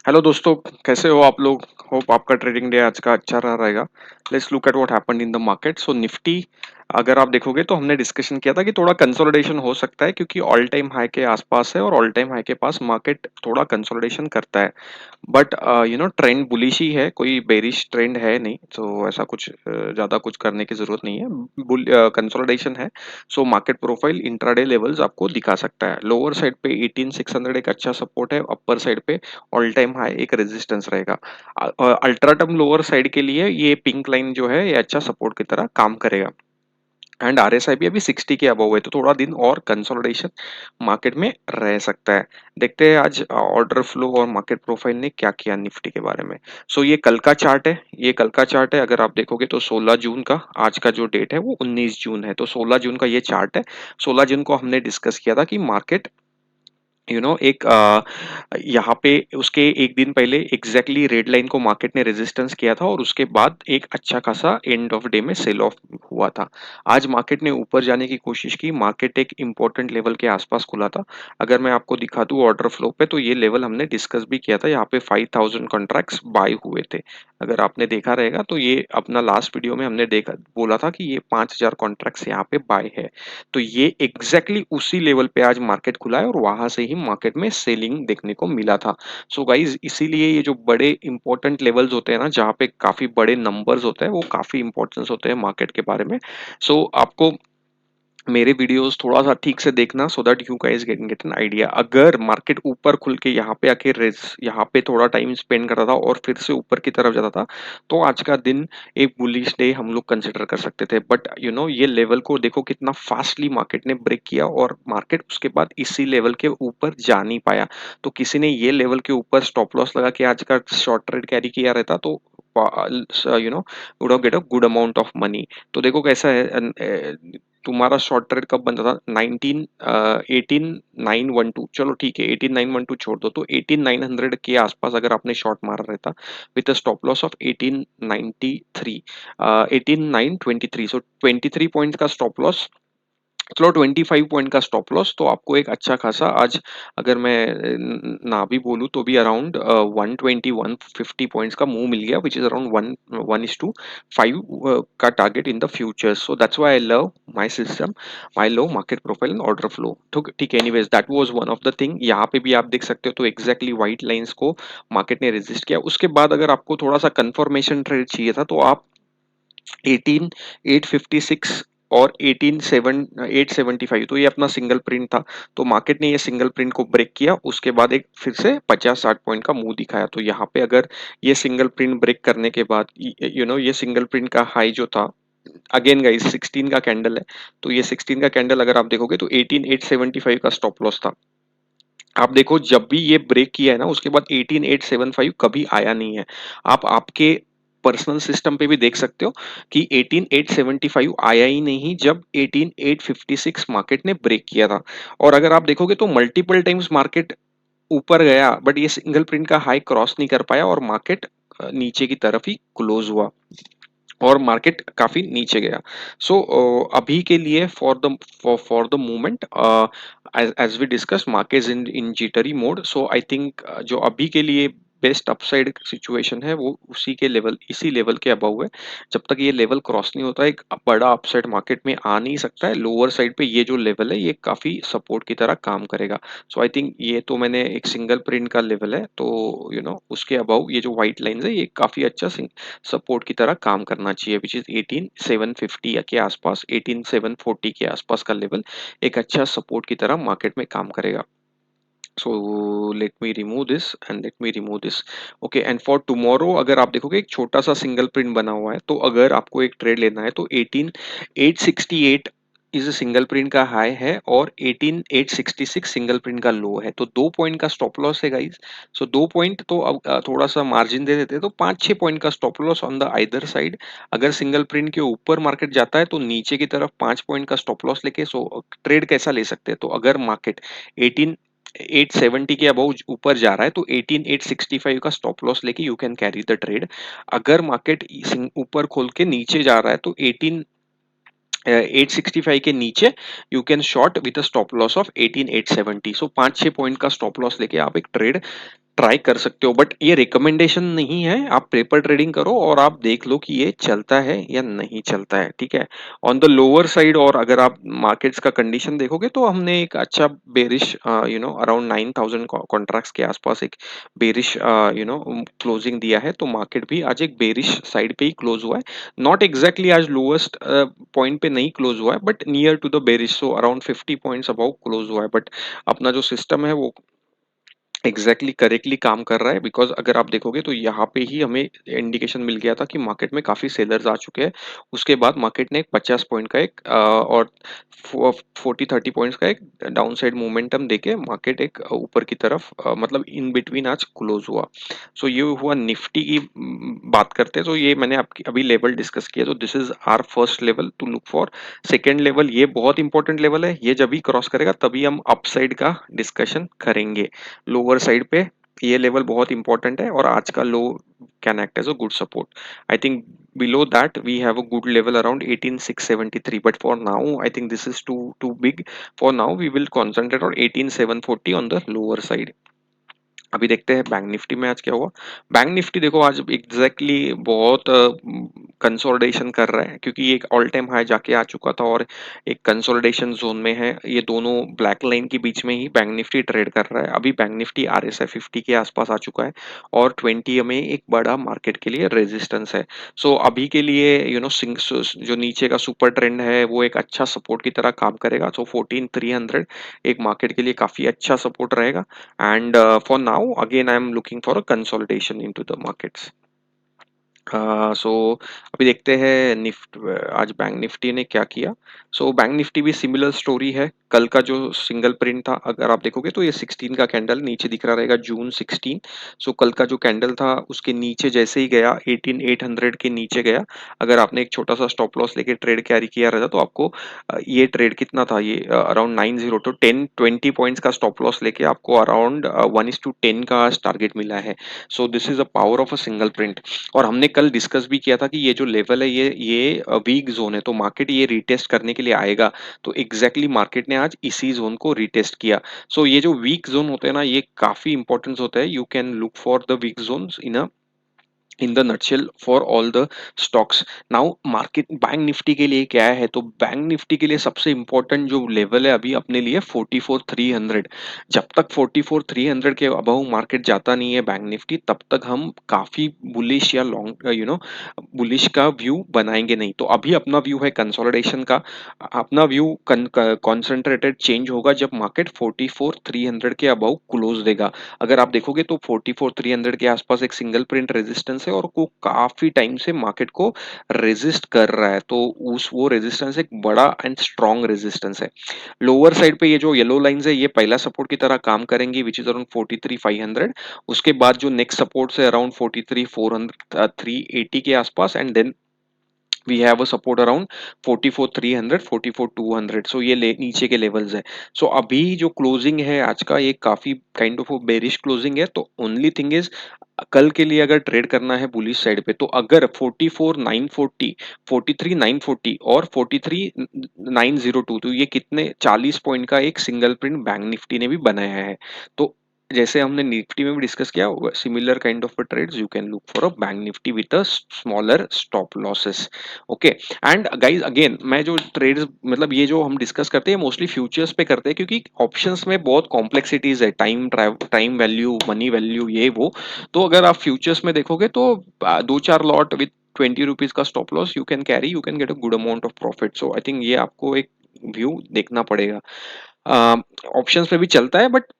Hello दोस्तों, कैसे हो आप लोग? होप आपका ट्रेडिंग डे आज का अच्छा रहा रहेगा। Let's look at what happened in the market. So Nifty, अगर आप देखोगे तो हमने डिस्कशन किया था कि थोड़ा कंसोलिडेशन हो सकता है क्योंकि ऑल टाइम हाई के आसपास है और ऑल टाइम हाई के पास मार्केट थोड़ा कंसोलिडेशन करता है। बट ट्रेंड बुलिश ही है, कोई बेरिश ट्रेंड है नहीं, तो ऐसा कुछ ज्यादा कुछ करने की जरूरत नहीं है। कंसोलिडेशन है। So market profile intraday levels आपको दिखा सकता है। लोअर साइड पे 18600 एक अच्छा सपोर्ट है, अपर साइड पे ऑल टाइम हाई एक रेजिस्टेंस रहेगा। अल्ट्रा टर्म लोअर साइड के लिए ये पिंक लाइन जो है ये अच्छा सपोर्ट की तरह काम करेगा। एंड आरएसआई भी अभी 60 के अबव है, तो थोड़ा दिन और कंसोलिडेशन मार्केट में रह सकता है। देखते हैं आज ऑर्डर फ्लो और मार्केट प्रोफाइल ने क्या किया निफ्टी के बारे में। सो ये कल का चार्ट है, ये कल का चार्ट है। अगर आप देखोगे तो 16 जून का, आज का जो डेट है वो 19 जून है, तो 16 जून का ये चार्ट है। 16 जून को हमने डिस्कस किया था कि मार्केट एक यहाँ पे उसके एक दिन पहले एग्जैक्टली रेड लाइन को मार्केट ने रेजिस्टेंस किया था और उसके बाद एक अच्छा खासा एंड ऑफ डे में सेल ऑफ हुआ था। आज मार्केट ने ऊपर जाने की कोशिश की, मार्केट एक इंपॉर्टेंट लेवल के आसपास खुला था। अगर मैं आपको दिखा दूं ऑर्डर फ्लो पे, तो ये लेवल हमने डिस्कस भी किया था, यहाँ पे 5000 कॉन्ट्रैक्ट्स बाय हुए थे। अगर आपने देखा रहेगा तो ये अपना लास्ट वीडियो में हमने देखा बोला था कि ये 5000 कॉन्ट्रैक्ट्स यहाँ पे बाय है। तो ये एग्जैक्टली उसी लेवल पे आज मार्केट खुला है और वहां से ही मार्केट में सेलिंग देखने को मिला था। सो गाइज, इसीलिए ये जो बड़े इंपॉर्टेंट लेवल्स होते हैं ना, जहाँ पे काफी बड़े नंबर्स होते हैं, वो काफी इंपॉर्टेंस होते हैं मार्केट के बारे में। सो आपको मेरे वीडियोस थोड़ा सा ठीक से देखना, so that you guys get an idea. अगर मार्केट ऊपर खुल के यहाँ पे आके रेस यहाँ पे थोड़ा टाइम स्पेंड करता था और फिर से ऊपर की तरफ जाता था, तो आज का दिन एक बुलिश डे हम लोग कंसिडर कर सकते थे। बट ये लेवल को देखो कितना फास्टली मार्केट ने ब्रेक किया और मार्केट उसके बाद इसी लेवल के ऊपर जा नहीं पाया। तो किसी ने ये लेवल के ऊपर स्टॉप लॉस लगा के आज का शॉर्ट ट्रेड कैरी किया रहता तो would have get a good amount of money. तो देखो कैसा है, तुम्हारा शॉर्ट ट्रेड कब बनता था? 18,912। चलो ठीक है, 18,912 छोड़ दो, तो 18,900 के आसपास अगर आपने शॉर्ट मारा रहता with a stop loss of 1893, 18,923, so 23 point का स्टॉप लॉस, चलो 25 पॉइंट का स्टॉप लॉस, तो आपको एक अच्छा खासा आज, अगर मैं ना भी बोलूँ तो भी अराउंड 120-150 पॉइंट्स का मूव मिल गया, विच इज अराउंड 1:5 का target in the future. So that's why I love my system, my low market profile and order flow. ठीक ठीक है, anyways that was one of the thing. यहाँ पे भी आप देख सकते हो, तो एग्जैक्टली व्हाइट लाइंस को मार्केट ने रेजिस्ट किया। उसके बाद अगर आपको थोड़ा सा कंफर्मेशन ट्रेड चाहिए था, तो आप 18,856 और 875, तो ये अपना सिंगल प्रिंट था। तो मार्केट ने ये सिंगल प्रिंट को ब्रेक किया, उसके बाद एक फिर से 50-60 पॉइंट का मुंह दिखाया। तो यहाँ पे अगर ये सिंगल प्रिंट ब्रेक करने के बाद ये सिंगल प्रिंट का हाई जो था, अगेन गाइस 16 का कैंडल है, तो ये 16 का कैंडल अगर आप देखोगे तो 18,875 का स्टॉप लॉस था। आप देखो जब भी ये ब्रेक किया है ना, उसके बाद 18,875 कभी आया नहीं है। आप आपके पर्सनल सिस्टम पे भी देख सकते हो कि 18,875 आया ही नहीं जब 18,856 मार्केट ने ब्रेक किया था। और अगर आप देखोगे तो मल्टीपल टाइम्स मार्केट ऊपर गया, बट ये सिंगल प्रिंट का हाई क्रॉस नहीं कर पाया और मार्केट नीचे की तरफ ही क्लोज हुआ और मार्केट काफी नीचे गया। सो अभी के लिए for the moment, as we discuss, market in jittery mode. So I think जो अभी के लिए बेस्ट अपसाइड सिचुएशन है वो उसी के लेवल, इसी लेवल के अबव है। जब तक ये लेवल क्रॉस नहीं होता, एक बड़ा अपसाइड मार्केट में आ नहीं सकता है। लोअर साइड पे ये जो लेवल है ये काफी सपोर्ट की तरह काम करेगा। सो आई थिंक ये तो मैंने एक सिंगल प्रिंट का लेवल है, तो उसके अबव ये जो व्हाइट लाइंस है ये काफी अच्छा सपोर्ट की तरह काम करना चाहिए, विच इज 18,750 के आसपास, 18,740 के आसपास का लेवल एक अच्छा सपोर्ट की तरह मार्केट में काम करेगा। So let me remove this and let me remove this. Okay, and for tomorrow अगर आप देखोगे एक छोटा सा सिंगल प्रिंट बना हुआ है, तो अगर आपको एक ट्रेड लेना है तो 18,868 इज सिंगल प्रिंट का हाई है और 18,866 सिंगल प्रिंट का लो है, तो 2 पॉइंट का स्टॉप लॉस है गाइज। सो 2 पॉइंट तो अब थोड़ा सा मार्जिन दे देते हैं, तो 5-6 पॉइंट का stop loss on the either side. अगर सिंगल प्रिंट के ऊपर मार्केट जाता है तो नीचे की तरफ 5 पॉइंट का स्टॉप लॉस लेके सो ट्रेड कैसा ले सकते हैं। तो अगर मार्केट 18,870 के अबव ऊपर जा रहा है तो 18,865 का स्टॉप लॉस लेके you can carry the trade. अगर मार्केट ऊपर खोल के नीचे जा रहा है तो 865 के नीचे you can short with a stop loss of 18,870। So 5-6 point का स्टॉप लॉस लेके आप एक ट्रेड ट्राई कर सकते हो, बट ये रिकमेंडेशन नहीं है। आप पेपर ट्रेडिंग करो और आप देख लो कि ये चलता है या नहीं चलता है, ठीक है। ऑन द लोअर साइड, और अगर आप मार्केट्स का कंडीशन देखोगे तो हमने एक अच्छा बेरिश अराउंड 9000 कॉन्ट्रैक्ट्स के आसपास एक बेरिश क्लोजिंग दिया है। तो मार्केट भी आज एक बेरिश साइड पे ही क्लोज हुआ है। नॉट एग्जैक्टली आज लोएस्ट पॉइंट पे नहीं क्लोज हुआ है, but near to the bearish, so around 50 points about close हुआ है। बट अपना जो सिस्टम है वो एग्जैक्टली करेक्टली काम कर रहा है, बिकॉज अगर आप देखोगे तो यहाँ पे ही हमें इंडिकेशन मिल गया था कि मार्केट में काफी सेलर्स आ चुके हैं। उसके बाद मार्केट ने एक 50 पॉइंट का एक और 40-30 पॉइंट्स का एक डाउन साइड मोमेंटम देके मार्केट एक ऊपर की तरफ मतलब इन बिटवीन आज क्लोज हुआ। सो ये हुआ निफ्टी की बात करते हैं। तो ये मैंने आपकी अभी लेवल डिस्कस किया, तो this is our first level to look for. Second level ये बहुत इंपॉर्टेंट लेवल है, ये जब भी क्रॉस करेगा तभी हम अपसाइड का डिस्कशन करेंगे। लोअर साइड पे ये लेवल बहुत इंपॉर्टेंट है और आज का low can act as a good support. I think below that we have a good level around 18673, but for now I think this is too big. For now we will concentrate on 18740 on the lower side. अभी देखते हैं bank Nifty में आज क्या हुआ। Bank Nifty देखो आज exactly बहुत कंसोलिडेशन कर रहा है, क्योंकि ये एक ऑल टाइम हाई जाके आ चुका था और एक कंसोलिडेशन जोन में है। ये दोनों ब्लैक लाइन के बीच में ही बैंक निफ्टी ट्रेड कर रहा है। अभी बैंक निफ्टी RSI 50 के आसपास आ चुका है और 20 में एक बड़ा मार्केट के लिए रेजिस्टेंस है। सो अभी के लिए जो नीचे का सुपर ट्रेंड है वो एक अच्छा सपोर्ट की तरह काम करेगा। सो 14300 एक मार्केट के लिए काफी अच्छा सपोर्ट रहेगा। And for now again I am looking for a consolidation into the markets. सो अभी देखते हैं आज बैंक निफ्टी ने क्या किया। सो बैंक निफ्टी भी सिमिलर स्टोरी है। कल का जो सिंगल प्रिंट था अगर आप देखोगे तो ये 16 का कैंडल नीचे दिख रहा रहेगा, जून 16। सो कल का जो कैंडल था उसके नीचे जैसे ही गया 18800 के नीचे गया, अगर आपने एक छोटा सा स्टॉप लॉस लेके ट्रेड कैरी किया रहता तो आपको ये ट्रेड कितना था, ये अराउंड 90 टू 10-20 पॉइंट्स का स्टॉप लॉस लेके आपको अराउंड 1:10 का टारगेट मिला है। So this is a power of a single print. और हमने कल डिस्कस भी किया था कि ये जो लेवल है ये वीक जोन है, तो मार्केट ये रिटेस्ट करने के लिए आएगा। तो एग्जैक्टली मार्केट ने आज इसी जोन को रिटेस्ट किया। सो ये जो वीक जोन होते हैं ना, ये काफी इंपॉर्टेंस होता है। You can look for the weak zones in the nutshell for all the stocks. Now market bank Nifty के लिए क्या है, तो बैंक निफ्टी के लिए सबसे इंपॉर्टेंट जो लेवल है अभी अपने लिए 44300। जब तक 44300 के अबव मार्केट जाता नहीं है बैंक निफ्टी, तब तक हम काफी बुलिश या लॉन्ग बुलिश का व्यू बनाएंगे नहीं। तो अभी अपना व्यू है कंसोलिडेशन का। अपना व्यू कॉन्सेंट्रेटेड चेंज होगा जब मार्केट 44300 के अबव क्लोज देगा। अगर आप देखोगे तो 44300 के आसपास एक सिंगल प्रिंट रेजिस्टेंस है और वो काफी टाइम से मार्केट को रेजिस्ट कर रहा है। तो उस वो रेजिस्टेंस एक बड़ा एंड स्ट्रॉन्ग रेजिस्टेंस है। लोअर साइड पे ये जो येलो लाइंस है ये पहला सपोर्ट की तरह काम करेंगी, विच इज अराउंड 43500। उसके बाद जो नेक्स्ट सपोर्ट है अराउंड 43400 380 के आसपास, and then we have a support around 44300 44200। So ये नीचे के लेवल्स है। सो अभी जो क्लोजिंग है आज का ये काफी काइंड ऑफ बेरिश क्लोजिंग है। तो ओनली थिंग इज कल के लिए अगर ट्रेड करना है बुलिश साइड पे, तो अगर 44940 43940 और 43902, तो ये कितने 40 पॉइंट का एक सिंगल प्रिंट बैंक निफ्टी ने भी बनाया है। तो जैसे हमने निफ्टी में भी डिस्कस किया, similar kind of trades you can look for a bank Nifty with a smaller stop losses. Okay. And guys again मैं जो ट्रेड्स मतलब ये जो हम डिस्कस करते हैं मोस्टली फ्यूचर्स पे करते हैं, क्योंकि ऑप्शंस में बहुत कॉम्प्लेक्सिटीज है, टाइम वैल्यू, मनी वैल्यू, ये वो। तो अगर आप फ्यूचर्स में देखोगे तो 2-4 लॉट विद 20 रुपीज का stop loss you can carry, you can get a good amount of profit. So I think ये आपको एक व्यू देखना पड़ेगा। ऑप्शंस में भी चलता है, बट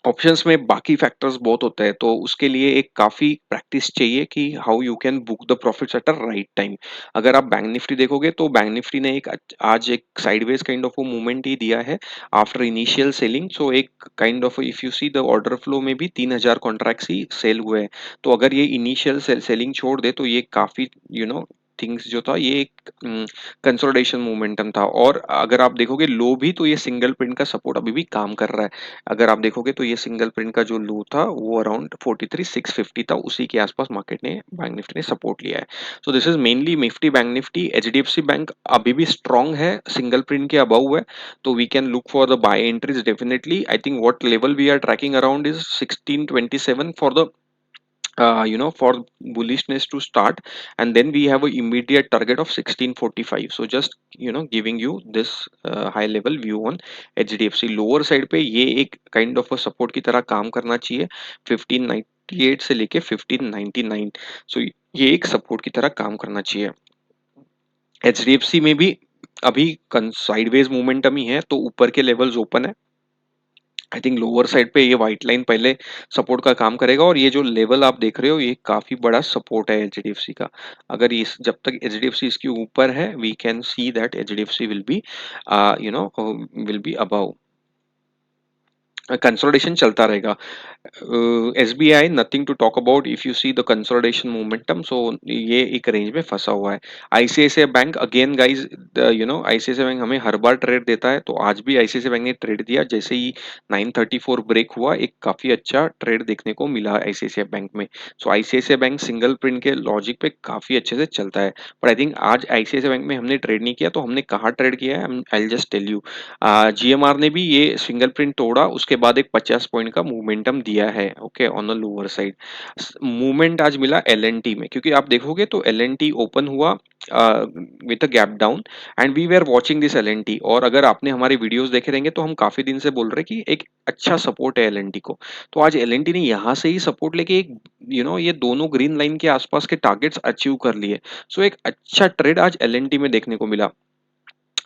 ऑप्शंस में बाकी फैक्टर्स बहुत होते हैं, तो उसके लिए एक काफी प्रैक्टिस चाहिए कि how you can book the profits at a right time. अगर आप बैंक निफ्टी देखोगे तो बैंक निफ्टी ने आज एक साइडवेज काइंड ऑफ मूवमेंट ही दिया है आफ्टर इनिशियल सेलिंग। सो एक kind of if you see the order flow में भी 3000 कॉन्ट्रैक्ट्स ही सेल हुए हैं। तो अगर ये इनिशियल सेलिंग छोड़ दे तो ये काफी थिंग्स जो था ये एक कंसोलिडेशन मोमेंटम था, और अगर आप देखोगे लो भी तो ये सिंगल प्रिंट का सपोर्ट अभी भी काम कर रहा है। अगर आप देखोगे तो ये सिंगल प्रिंट का जो लो था वो अराउंड 43,650 था, उसी के आसपास मार्केट ने बैंक निफ्टी ने सपोर्ट लिया है। So this is mainly Nifty bank Nifty. HDFC bank अभी भी स्ट्रांग है, सिंगल प्रिंट के अबव है, तो we can look for the buy entries definitely. I think what level we are tracking around is 1627 for the for bullishness to start, and then we have a immediate target of 1645. So just giving you this high level view on HDFC। Lower side पे ये एक kind of support की तरह काम करना चाहिए 1598 से लेके 1599। सो ये एक सपोर्ट की तरह काम करना चाहिए। HDFC में भी अभी साइडवेज मोमेंटम ही है, तो ऊपर के लेवल्स ओपन है। आई थिंक लोअर साइड पे ये व्हाइट लाइन पहले सपोर्ट का काम करेगा, और ये जो लेवल आप देख रहे हो ये काफी बड़ा सपोर्ट है एचडीएफसी का। अगर इस जब तक एचडीएफसी इसके ऊपर है, we can see that HDFC will be above. Consolidation चलता रहेगा। SBI nothing to talk about, if you see the consolidation momentum, so ये एक रेंज में फंसा हुआ है। ICICI bank again guys, ICICI bank हमें हर बार ट्रेड देता है, तो आज भी आईसीआईसीआई बैंक ने ट्रेड दिया। जैसे ही 934 ब्रेक हुआ, एक काफी अच्छा ट्रेड देखने को मिला आईसीआईसीआई बैंक में। सो आईसीआईसीआई बैंक सिंगल प्रिंट के लॉजिक पे काफी अच्छे से चलता है। पर आई थिंक आज आईसीआईसीआई बैंक में हमने ट्रेड नहीं किया, तो हमने कहाँ ट्रेड किया है, I will just tell you. GMR ने भी ये सिंगल प्रिंट तोड़ा, उसके बाद एक 50 पॉइंट का मोमेंटम दिया है, okay, on the lower side. Movement आज मिला एलएनटी में, क्योंकि आप देखोगे तो एलएनटी ओपन हुआ with a gap down, and we were watching this LNT. और अगर आपने हमारे वीडियोस देखे रहेंगे तो हम काफी दिन से बोल रहे हैं कि एक अच्छा सपोर्ट है एलएनटी को। तो आज एलएनटी ने यहाँ से ही सपोर्ट लेके एक ये दोनों ग्रीन लाइन के आसपास के टारगेट्स अचीव कर लिए। सो एक अच्छा ट्रेड आज एलएनटी में देखने को मिला।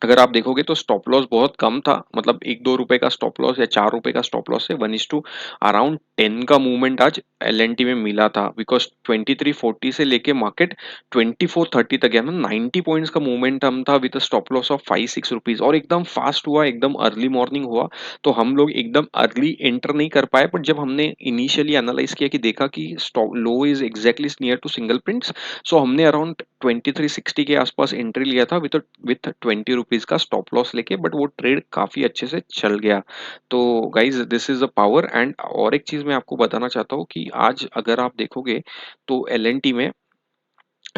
अगर आप देखोगे तो स्टॉप लॉस बहुत कम था, मतलब 1-2 रुपए का स्टॉप लॉस या 4 रुपए का स्टॉप लॉस है, 1:2 अराउंड 10 का मूवमेंट आज एलएनटी में मिला था। बिकॉज 2340 से लेके मार्केट 2430 तक गया, मतलब 90 पॉइंट्स का मोमेंटम था with stop loss of 5-6 rupees, और एकदम फास्ट हुआ, एकदम अर्ली मॉर्निंग हुआ। तो हम लोग एकदम अर्ली एंटर नहीं कर पाए, बट जब हमने इनिशियली एनालाइज किया कि देखा कि stop low is exactly near to single prints, so हमने अराउंड 2360 के आसपास एंट्री लिया था विद विथ 20 रुपीज का स्टॉप लॉस लेके, बट वो ट्रेड काफी अच्छे से चल गया। तो guys this is the power. And और एक चीज मैं आपको बताना चाहता हूँ कि आज अगर आप देखोगे तो एलएनटी में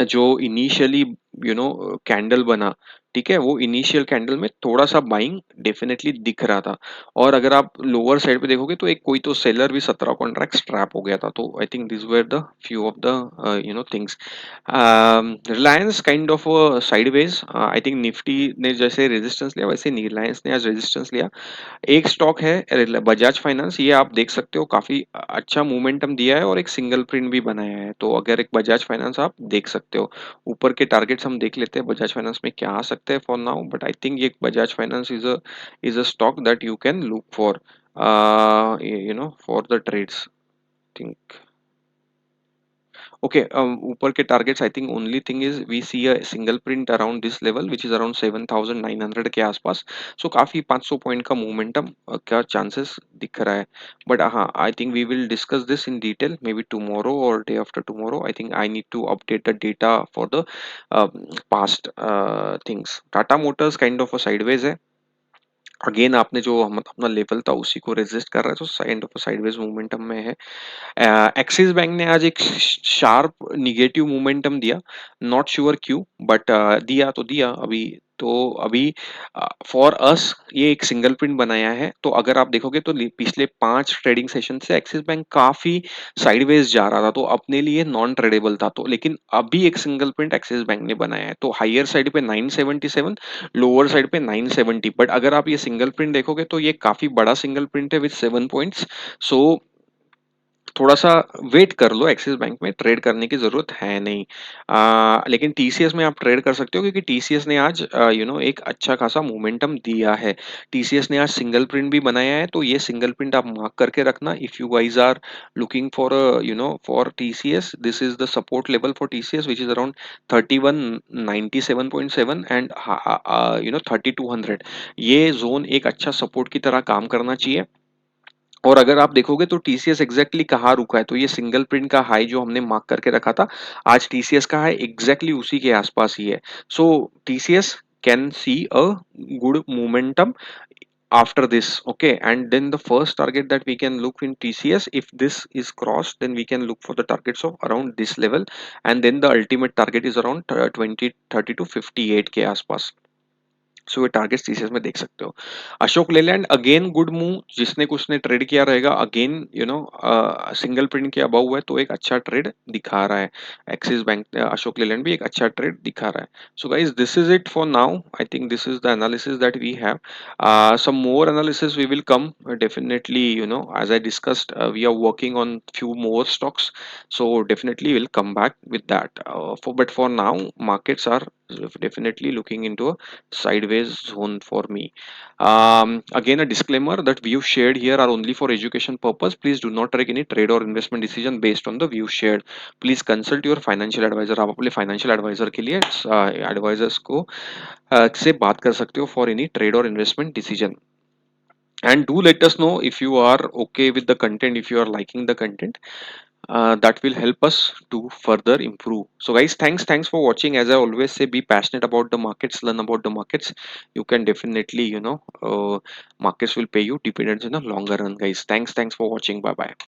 जो इनिशियली कैंडल बना, ठीक है, वो इनिशियल कैंडल में थोड़ा सा बाइंग डेफिनेटली दिख रहा था। और अगर आप लोअर साइड पे देखोगे तो एक कोई तो सेलर भी 17 कॉन्ट्रैक्ट स्ट्रैप हो गया था। तो I think this were the few of the things. Reliance kind of sideways, I think Nifty ने जैसे रेजिस्टेंस लिया वैसे रिलायंस ने आज रेजिस्टेंस लिया। एक स्टॉक है बजाज फाइनेंस, ये आप देख सकते हो काफी अच्छा मोमेंटम दिया है और एक सिंगल प्रिंट भी बनाया है। तो अगर एक बजाज फाइनेंस आप देख सकते हो, ऊपर के टारगेट्स हम देख लेते हैं बजाज फाइनेंस में क्या आ सकते हैं for now. But I think ये Bajaj finance is a stock that you can look for for the trades think. Okay, ऊपर के targets, I think only thing is we see a single print around this level which is around 7,900 के आसपास। So काफी 500 point का momentum का chances दिख रहा है। बट हाँ, I think we will discuss this in detail maybe tomorrow or day after tomorrow. I think I need to update the data for the past things. Tata Motors kind of a sideways है। Again आपने जो हम अपना level था उसी को resist कर रहा है, तो साइड ऑफ साइडवेज मोमेंटम में है। एक्सिस बैंक ने आज एक शार्प निगेटिव मोमेंटम दिया, नॉट श्योर क्यों, बट दिया तो दिया। अभी फॉर अस ये एक सिंगल प्रिंट बनाया है। तो अगर आप देखोगे तो पिछले 5 ट्रेडिंग सेशन से एक्सिस बैंक काफी साइडवेज जा रहा था, तो अपने लिए नॉन ट्रेडेबल था। तो लेकिन अभी एक सिंगल प्रिंट एक्सिस बैंक ने बनाया है, तो हायर साइड पे 977, लोअर साइड पे 970। बट अगर आप ये सिंगल प्रिंट देखोगे तो ये काफी बड़ा सिंगल प्रिंट है विद 7 पॉइंट्स। सो थोड़ा सा वेट कर लो, एक्सिस बैंक में ट्रेड करने की जरूरत है नहीं। लेकिन टीसीएस में आप ट्रेड कर सकते हो, क्योंकि टीसीएस ने आज एक अच्छा खासा मोमेंटम दिया है। टीसीएस ने आज सिंगल प्रिंट भी बनाया है, तो ये सिंगल प्रिंट आप मार्क करके रखना। If you guys are looking for for TCS, this is the support level for TCS which is around 3197.7 and 3200। ये जोन एक अच्छा सपोर्ट की तरह काम करना चाहिए। और अगर आप देखोगे तो टीसीएस एग्जैक्टली कहाँ रुका है, तो ये सिंगल प्रिंट का हाई जो हमने मार्क करके रखा था, आज टीसीएस का हाई एग्जैक्टली उसी के आसपास ही है। So TCS can see a good momentum after this, okay, and then the first target that we can look in TCS, if this is crossed, then we can look for the targets of around this level, and then the ultimate target is around 2030 to 58 के आसपास। सो ये target TCS में देख सकते हो। Ashok Leyland again good move, जिसने कुछ ने ट्रेड किया रहेगा अगेन सिंगल प्रिंट के अबव है तो एक अच्छा ट्रेड दिखा रहा है। एक्सिस बैंक अशोक लेलैंड भी एक अच्छा ट्रेड दिखा रहा है। So guys this is it for now, I think this is the analysis that we have. some more analysis we will come, definitely, as I discussed, we are working on few more stocks, so definitely we'll come back with that. But for now markets are definitely looking into a sideways zone for me. Again, a disclaimer that views shared here are only for education purpose. Please do not take any trade or investment decision based on the views shared. Please consult your financial advisor. आप अपने financial advisor के लिए advisors को से बात कर सकते हो for any trade or investment decision. And do let us know if you are okay with the content, if you are liking the content. That will help us to further improve. So guys, thanks for watching. As I always say, be passionate about the markets, learn about the markets. You can definitely, markets will pay you dividends in the longer run, guys. Thanks for watching. Bye bye.